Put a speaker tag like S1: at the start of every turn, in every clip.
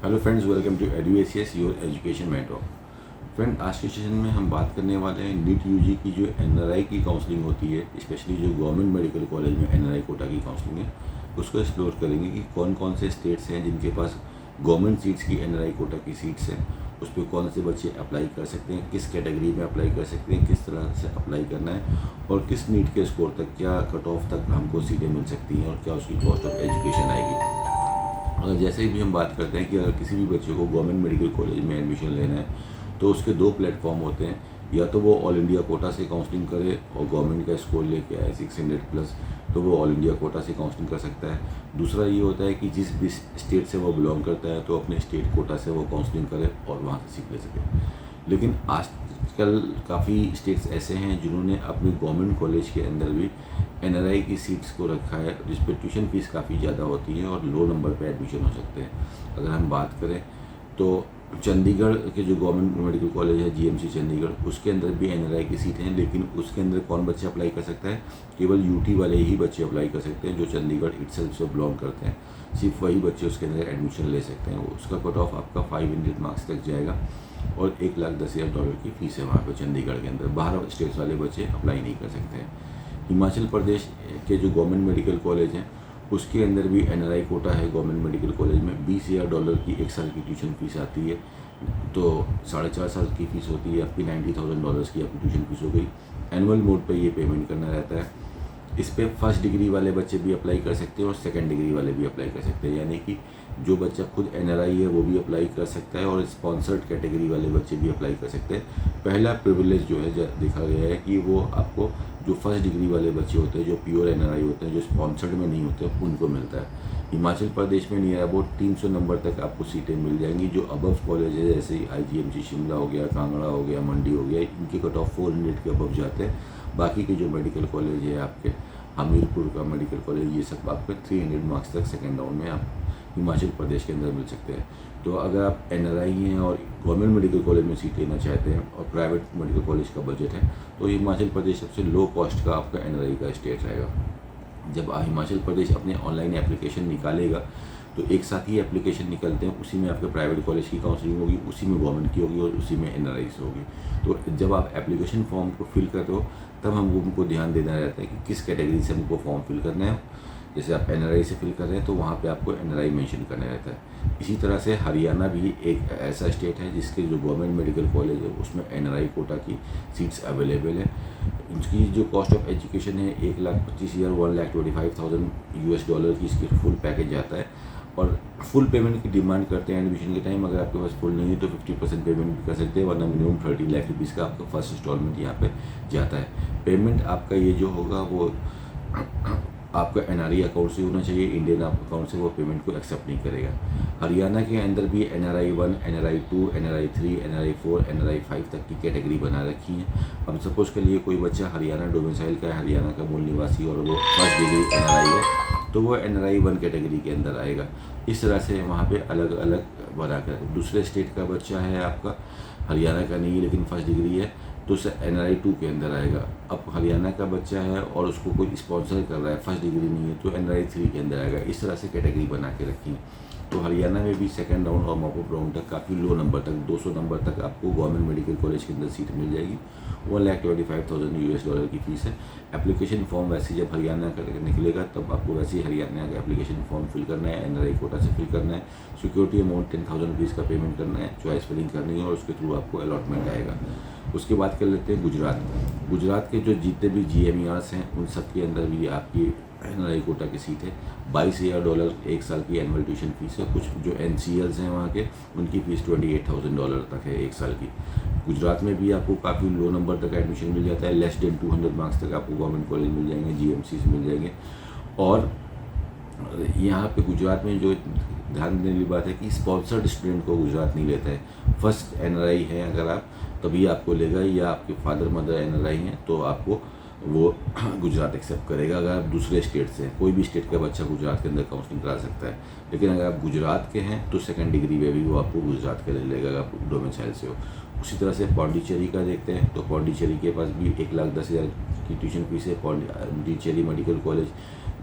S1: Hello friends, welcome to EduACS your education mentor. Friend, आज के session में हम बात करने वाले हैं नीट यूजी की जो एनआरआई की काउंसलिंग होती है, स्पेशली जो गवर्नमेंट मेडिकल कॉलेज में एनआरआई कोटा की काउंसलिंग है, उसको एक्सप्लोर करेंगे कि कौन कौन से स्टेट्स हैं जिनके पास गवर्नमेंट सीट्स की एनआरआई कोटा की सीट्स हैं, उस पर कौन से बच्चे अप्लाई कर सकते हैं, किस कैटेगरी में अप्लाई कर सकते हैं, किस तरह से अप्लाई करना है और किस नीट के स्कोर तक, क्या कट ऑफ तक हमको सीटें मिल सकती हैं और क्या उसकी कॉस्ट ऑफ एजुकेशन आएगी। अगर जैसे ही भी हम बात करते हैं कि अगर किसी भी बच्चे को गवर्नमेंट मेडिकल कॉलेज में एडमिशन लेना है तो उसके दो प्लेटफॉर्म होते हैं। या तो वो ऑल इंडिया कोटा से काउंसलिंग करे और गवर्नमेंट का स्कोर लेके आए 600+ तो वो ऑल इंडिया कोटा से काउंसलिंग कर सकता है। दूसरा ये होता है कि जिस भी स्टेट से वो बिलोंग करता है तो अपने स्टेट कोटा से वो काउंसलिंग करे और वहाँ से सीट ले सके। लेकिन आजकल काफ़ी स्टेट्स ऐसे हैं जिन्होंने अपने गवर्नमेंट कॉलेज के अंदर भी एनआरआई की सीट्स को रखा है, जिस पर ट्यूशन फीस काफ़ी ज़्यादा होती है और लो नंबर पे एडमिशन हो सकते हैं। अगर हम बात करें तो चंडीगढ़ के जो गवर्नमेंट मेडिकल कॉलेज है जीएमसी चंडीगढ़, उसके अंदर भी एनआरआई की सीटें हैं, लेकिन उसके अंदर कौन बच्चे अप्लाई कर सकता है? केवल यूटी वाले ही बच्चे अप्लाई कर सकते हैं जो चंडीगढ़ इटसेल्फ से बिलोंग करते हैं। सिर्फ वही बच्चे उसके अंदर एडमिशन ले सकते हैं। उसका कट ऑफ आपका 500 मार्क्स तक जाएगा और $1,10,000 की फ़ीस है वहाँ पर चंडीगढ़ के अंदर। बाहर स्टेट्स वाले बच्चे अप्लाई नहीं कर सकते हैं। हिमाचल प्रदेश के जो गवर्नमेंट मेडिकल कॉलेज हैं उसके अंदर भी एनआरआई कोटा है। गवर्नमेंट मेडिकल कॉलेज में $20,000 की एक साल की ट्यूशन फीस आती है, तो 4.5 साल की फ़ीस होती है आपकी। $90,000 की आपकी ट्यूशन फीस हो गई। एनुअल मोड पे ये पेमेंट करना रहता है। इस पर फर्स्ट डिग्री वाले बच्चे भी अप्लाई कर सकते हैं और सेकंड डिग्री वाले भी अप्लाई कर सकते हैं, यानी कि जो बच्चा खुद एनआरआई है वो भी अप्लाई कर सकता है और स्पॉन्सर्ड कैटेगरी वाले बच्चे भी अप्लाई कर सकते हैं। पहला प्रिविलेज जो है देखा गया है कि वो आपको जो फर्स्ट डिग्री वाले बच्चे होते हैं, जो प्योर एनआरआई होते हैं, जो स्पॉन्सर्ड में नहीं होते, उनको मिलता है। हिमाचल प्रदेश में नियर अबाउट 300 नंबर तक आपको सीटें मिल जाएंगी। जो अबव कॉलेज है जैसे आईजीएमसी शिमला हो गया, कांगड़ा हो गया, मंडी हो गया, इनके कट ऑफ 400 के अबव जाते हैं। बाकी के जो मेडिकल कॉलेज है आपके हमीरपुर का मेडिकल कॉलेज, ये सब आपके 300 मार्क्स तक सेकेंड राउंड में आप हिमाचल प्रदेश के अंदर मिल सकते हैं। तो अगर आप एनआरआई हैं और गवर्नमेंट मेडिकल कॉलेज में सीट लेना चाहते हैं और प्राइवेट मेडिकल कॉलेज का बजट है तो हिमाचल प्रदेश सबसे लो कॉस्ट का आपका एनआरआई का स्टेट रहेगा। जब हिमाचल प्रदेश अपने ऑनलाइन एप्लीकेशन निकालेगा तो एक साथ ही एप्लीकेशन निकलते हैं, उसी में आपके प्राइवेट कॉलेज की काउंसलिंग होगी, उसी में गवर्नमेंट की होगी और उसी में एनआरआई से होगी। तो जब आप एप्लीकेशन फॉर्म को फिल करते हो तब हमको ध्यान देना रहता है कि किस कैटेगरी से हमको फॉर्म फिल करना है। जैसे आप एनआरआई से फिल कर रहे हैं तो वहाँ पे आपको एनआरआई मेंशन करना रहता है। इसी तरह से हरियाणा भी एक ऐसा स्टेट है जिसके जो गवर्नमेंट मेडिकल कॉलेज है उसमें एनआरआई कोटा की सीट्स अवेलेबल है। इनकी जो कॉस्ट ऑफ एजुकेशन है 1,25,000 $1,25,000 US की इसकी फुल पैकेज आता है और फुल पेमेंट की डिमांड करते हैं एडमिशन के टाइम। अगर आपके पास फुल नहीं है तो 50% पेमेंट भी कर सकते हैं, वरना मिनिमम 30 लाख रुपीज़ का आपका फर्स्ट इंस्टॉलमेंट यहाँ पे जाता है। पेमेंट आपका ये जो होगा वो आपका एनआरआई अकाउंट से होना चाहिए, इंडियन अकाउंट से वो पेमेंट को एक्सेप्ट नहीं करेगा। हरियाणा के अंदर भी NRI 1, NRI 2, NRI 3, NRI 4, NRI 5 तक की कैटेगरी बना रखी है। अब सपोज के लिए कोई बच्चा हरियाणा डोमिसाइल का है, हरियाणा का मूल निवासी और वो फर्स्ट डिग्री एनआरआई है तो वो एनआरआई 1 कैटेगरी के अंदर आएगा। इस तरह से वहाँ पे अलग अलग बनाकर दूसरे स्टेट का बच्चा है आपका, हरियाणा का नहीं है लेकिन फर्स्ट डिग्री है तो उसे एनआरआई 2 के अंदर आएगा। अब हरियाणा का बच्चा है और उसको कोई स्पॉन्सर कर रहा है, फर्स्ट डिग्री नहीं है, तो एनआरआई 3 के अंदर आएगा। इस तरह से कैटेगरी बना के रखी है। तो हरियाणा में भी सेकंड राउंड और मॉपअप राउंड तक काफ़ी लो नंबर तक 200 नंबर तक आपको गवर्नमेंट मेडिकल कॉलेज के अंदर सीट मिल जाएगी। $1,25,000 US की फ़ीस है। एप्लीकेशन फॉर्म वैसे जब हरियाणा का निकलेगा तब आपको वैसे ही हरियाणा का एप्लीकेशन फॉर्म फिल करना है, एनआरआई कोटा से फिल करना है, सिक्योरिटी अमाउंट 10,000 रुपीज़ का पेमेंट करना है, चॉइस फिलिंग करनी है और उसके थ्रू आपको अलॉटमेंट आएगा। उसके बाद कर लेते हैं गुजरात के जो जितने भी GMERs हैं उन सब के अंदर भी आपकी एनआरआई कोटा की सीट है। $22,000 एक साल की एनुअल ट्यूशन फीस है। कुछ जो NCLs हैं वहाँ के उनकी फ़ीस $28,000 तक है एक साल की। गुजरात में भी आपको काफ़ी लो नंबर तक एडमिशन मिल जाता है। लेस देन 200 मार्क्स तक आपको गवर्नमेंट कॉलेज मिल जाएंगे, GMCs मिल जाएंगे। और यहाँ पे गुजरात में जो ध्यान देने की बात है कि स्पॉन्सर्ड स्टूडेंट को गुजरात नहीं लेता है। फर्स्ट एनआरआई है अगर आप तभी आपको लेगा, या आपके फादर मदर एनआरआई हैं तो आपको वो गुजरात एक्सेप्ट करेगा। अगर आप दूसरे स्टेट से हैं, कोई भी स्टेट का बच्चा गुजरात के अंदर काउंसलिंग करा सकता है, लेकिन अगर आप गुजरात के हैं तो सेकंड डिग्री में भी वो आपको गुजरात के ले लेगा अगर आप डोमिसाइल से हो। उसी तरह से पौंडीचेरी का देखते हैं तो पौंडीचेरी के पास भी 1,10,000 की ट्यूशन फीस है। पौंडीचेरी मेडिकल कॉलेज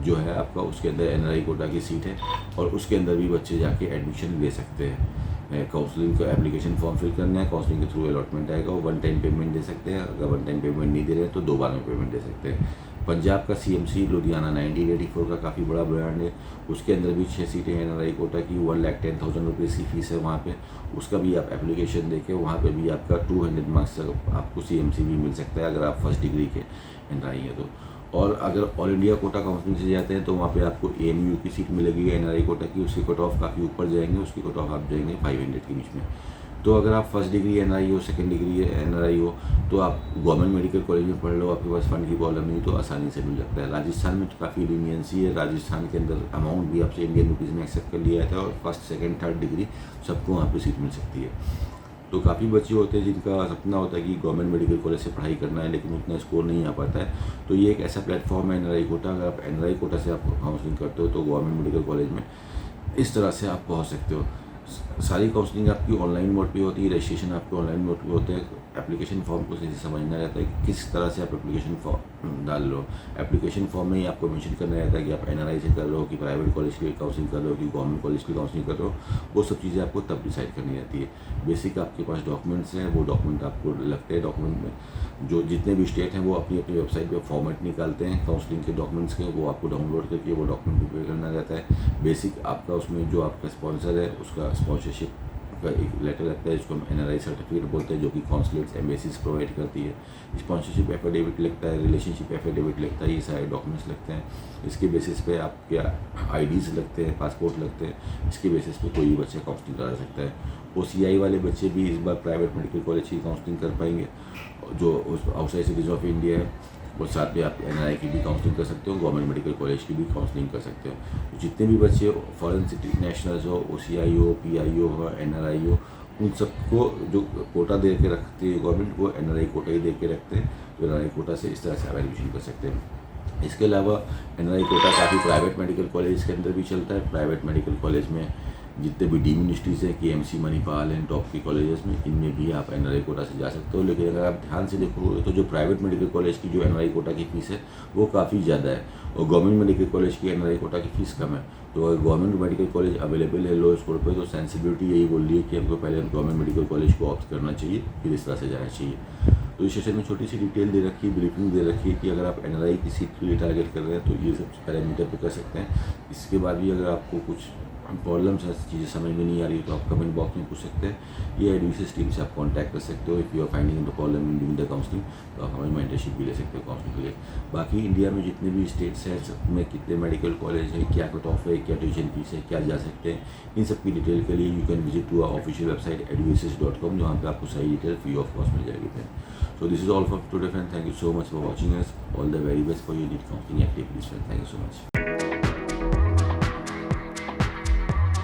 S1: जो है आपका, उसके अंदर एनआरआई कोटा की सीट है और उसके अंदर भी बच्चे जाके एडमिशन ले सकते हैं। काउंसलिंग का एप्लीकेशन फॉर्म फिल करना है, काउंसलिंग के थ्रू अलॉटमेंट आएगा, वो 1 टाइम पेमेंट दे सकते हैं। अगर 1 टाइम पेमेंट नहीं दे रहे हैं तो 2 बार में पेमेंट दे सकते हैं। पंजाब का सीएमसी लुधियाना 1984 का काफ़ी बड़ा ब्रांड है, उसके अंदर भी 6 सीटें हैं एनआरआई कोटा की, 1,10,000 रुपीज़ की फ़ीस है वहाँ पे। उसका भी आप एप्लीकेशन देके वहाँ पे भी आपका 200 मार्क्स तक आपको सीएमसी भी मिल सकता है अगर आप फर्स्ट डिग्री के एनआरआई है तो। और अगर ऑल इंडिया कोटा काउंसलिंग से जाते हैं तो वहाँ पे आपको एएमयू की सीट मिलेगी एनआरआई कोटा की, उसकी कट ऑफ काफ़ी ऊपर जाएंगे, उसकी कट ऑफ आप जाएंगे 500 के बीच में। तो अगर आप फर्स्ट डिग्री एनआरआई हो, सेकंड डिग्री एनआरआई हो, तो आप गवर्नमेंट मेडिकल कॉलेज में पढ़ लो, आपके पास फंड की प्रॉब्लम नहीं तो आसानी से मिल सकता है। राजस्थान में तो काफ़ी लीनियंसी है, राजस्थान के अंदर अमाउंट भी आपसे इंडियन रुपीज़ में एक्सेप्ट कर लिया जाता है और फर्स्ट सेकंड थर्ड डिग्री सबको वहाँ पे सीट मिल सकती है। तो काफ़ी बच्चे होते हैं जिनका सपना होता है कि गवर्नमेंट मेडिकल कॉलेज से पढ़ाई करना है लेकिन उतना स्कोर नहीं आ पाता है, तो ये एक ऐसा प्लेटफॉर्म है एनआरआई कोटा। अगर आप एनआरआई कोटा से आप काउंसलिंग करते हो तो गवर्नमेंट मेडिकल कॉलेज में इस तरह से आप पहुँच सकते हो। सारी काउंसलिंग आपकी ऑनलाइन मोड पे होती है, रजिस्ट्रेशन आपके ऑनलाइन मोड पे होते हैं। एप्लीकेशन फॉर्म को सही से समझना रहता है कि किस तरह से आप एप्लीकेशन फॉर्म डाल लो। एप्लीकेशन फॉर्म में ही आपको मेंशन करना रहता है कि आप एनआरआई से कर रहे हो, कि प्राइवेट कॉलेज की काउंसलिंग कर रहे हो, कि गवर्नमेंट कॉलेज की काउंसलिंग कर रहे हो। वो सब चीज़ें आपको तब डिसाइड करनी रहती है। बेसिक आपके पास डॉक्यूमेंट्स हैं, वो डॉक्यूमेंट आपको लगते हैं। डॉक्यूमेंट में जो जितने भी स्टेट हैं वो अपनी अपनी वेबसाइट पर फॉर्मेट निकालते हैं काउंसलिंग के डॉक्यूमेंट्स के, वो आपको डाउनलोड करके वो डॉक्यूमेंट प्रिपेयर करना रहता है। बेसिक आपका उसमें जो आपका स्पॉन्सर है उसका स्पॉन्सरशिप का एक लेटर लगता है जिसको हम एनआरआई सर्टिफिकेट बोलते हैं, जो कि कॉन्सुलेट्स एम्बेसीज प्रोवाइड करती है। स्पॉन्सरशिप एफिडेविट लगता है, रिलेशनशिप एफिडेविट लगता है, ये सारे डॉक्यूमेंट्स लगते हैं। इसके बेसिस पे आपके आईडीज़ लगते हैं, पासपोर्ट लगते हैं। इसके बेसिस पे कोई भी बच्चा काउंसलिंग करा सकता है। ओसीआई वाले बच्चे भी इस बार प्राइवेट मेडिकल कॉलेज की काउंसलिंग कर पाएंगे जो आउटसाइड सिटीज़ ऑफ इंडिया है, और साथ में आप एनआरआई की भी काउंसलिंग कर सकते हो, गवर्नमेंट मेडिकल कॉलेज की भी काउंसलिंग कर सकते हो। तो जितने भी बच्चे फॉरेन सिटी नेशनल्स हो, ओसीआई हो, पीआईओ हो, एनआरआई हो, उन सबको जो कोटा दे के रखते हैं गवर्नमेंट, वो एनआरआई कोटा ही दे के रखते हैं। तो एनआरआई कोटा से इस तरह से आप एडमिशन कर सकते हैं। इसके अलावा एनआरआई कोटा काफ़ी प्राइवेट मेडिकल कॉलेज के अंदर भी चलता है। प्राइवेट मेडिकल कॉलेज में जितने भी डीम्ड यूनिवर्सिटीज़ हैं, केएमसी, मणिपाल एंड टॉप के कॉलेजेस में, इनमें भी आप एनआरआई कोटा से जा सकते हो। लेकिन अगर आप ध्यान से देखोगे तो जो प्राइवेट मेडिकल कॉलेज की जो एनआरआई कोटा की फ़ीस है वो काफ़ी ज़्यादा है और गवर्नमेंट मेडिकल कॉलेज की एनआरआई कोटा की फ़ीस कम है। तो अगर गवर्नमेंट मेडिकल कॉलेज अवेलेबल है लो स्कोर पर, तो सेंसिबिलिटी यही बोल रही है कि हमको पहले गवर्नमेंट मेडिकल कॉलेज को ऑप्ट करना चाहिए, फिर इस तरह से जाना चाहिए। तो इस सेशन में छोटी सी डिटेल दे रखी है, ब्रीफिंग दे रखी है कि अगर आप एनआरआई की सीट के लिए टारगेट कर रहे हैं तो ये सब पैरामीटर पे कर सकते हैं। इसके बाद भी अगर आपको कुछ प्रॉब्लम्स है, चीज़ें समझ में नहीं आ रही तो आप कमेंट बॉक्स में पूछ सकते हैं। ये एडमिशंस टीम से आप कांटेक्ट कर सकते हो। If you are finding the problem in doing the counselling, तो आप हमारी मेंटरशिप भी ले सकते हो काउंसलिंग के लिए। बाकी इंडिया में जितने भी स्टेट्स हैं में कितने मेडिकल कॉलेज है, क्या कट ऑफ है, क्या ट्यूशन फीस है, क्या जा सकते हैं, इन सब की डिटेल के लिए you can visit to our official website eduasis.com, जहाँ पे आपको सारी डिटेल फ्री ऑफ कॉस्ट मिल जाएगी friend. So this is all for today friend. Thank you so much for watching us. All the very best for your NEET counselling activities friend. Thank you so much.